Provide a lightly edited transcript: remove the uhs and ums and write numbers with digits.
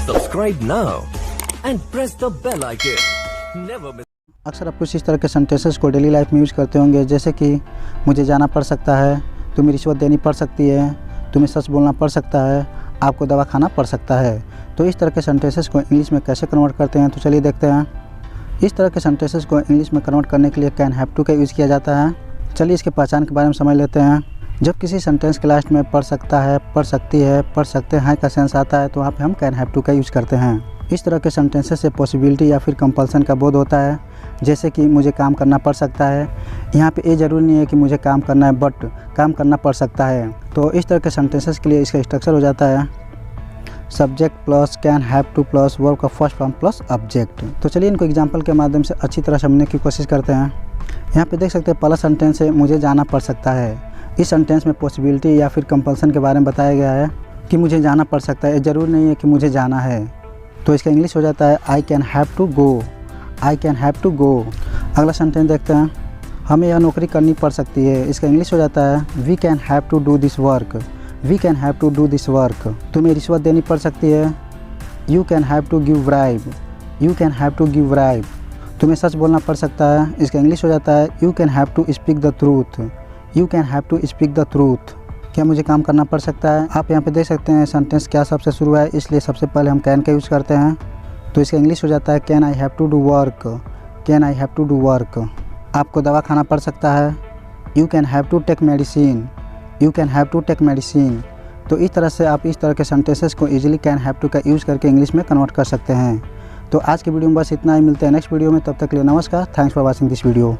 Subscribe now and press the bell icon. Never miss. अक्सर आप कुछ इस तरह के सेंटेंसेस को डेली लाइफ में यूज़ करते होंगे, जैसे कि मुझे जाना पड़ सकता है, तुम्हें रिश्वत देनी पड़ सकती है, तुम्हें सच बोलना पड़ सकता है, आपको दवा खाना पड़ सकता है। तो इस तरह के सेंटेंसेस को इंग्लिश में कैसे कन्वर्ट करते हैं, तो चलिए देखते हैं। इस तरह के सेंटेंसेस को इंग्लिश में कन्वर्ट करने के लिए कैन हैव टू का यूज़ किया जाता है। चलिए इसके पहचान के बारे में समझ लेते हैं। जब किसी सेंटेंस के लास्ट में पढ़ सकता है, पढ़ सकती है, पढ़ सकते हैं का सेंस आता है, तो वहाँ पे हम कैन हैव टू का यूज़ करते हैं। इस तरह के सेंटेंसेस से पॉसिबिलिटी या फिर कंपल्सन का बोध होता है, जैसे कि मुझे काम करना पड़ सकता है। यहाँ पे ये ज़रूरी नहीं है कि मुझे काम करना है, बट काम करना पड़ सकता है। तो इस तरह के सेंटेंसेस के लिए इसका स्ट्रक्चर हो जाता है subject plus can have two plus verb का फर्स्ट फॉर्म प्लस ऑब्जेक्ट। तो चलिए इनको एग्जांपल के माध्यम से अच्छी तरह समझने की कोशिश करते हैं। यहाँ पे देख सकते हैं पहला सेंटेंस है मुझे जाना पड़ सकता है। इस सेंटेंस में पॉसिबिलिटी या फिर कंपल्सन के बारे में बताया गया है कि मुझे जाना पड़ सकता है, ज़रूरी नहीं है कि मुझे जाना है। तो इसका इंग्लिश हो जाता है I can have to go, I can have to go. अगला सेंटेंस देखते हैं, हमें यह नौकरी करनी पड़ सकती है। इसका इंग्लिश हो जाता है we can have to do this work, we can have to do this work. तुम्हें रिश्वत देनी पड़ सकती है, you can have to give bribe, you can have to give bribe. तुम्हें सच बोलना पड़ सकता है। इसका इंग्लिश हो जाता है you can have to speak the truth, you can have to speak the truth. क्या मुझे काम करना पड़ सकता है। आप यहाँ पे देख सकते हैं सेंटेंस क्या सबसे शुरू है, इसलिए सबसे पहले हम कैन का यूज़ करते हैं। तो इसका इंग्लिश हो जाता है can I have to do work, can I have to do work. आपको दवा खाना पड़ सकता है, you can have to take medicine, you can have to take medicine. तो इस तरह से आप इस तरह के सेंटेंसेस को इजीली कैन हैव टू का यूज़ करके इंग्लिश में कन्वर्ट कर सकते हैं। तो आज की वीडियो में बस इतना ही, मिलते हैं नेक्स्ट वीडियो में। तब तक के लिए नमस्कार, thanks for watching this video.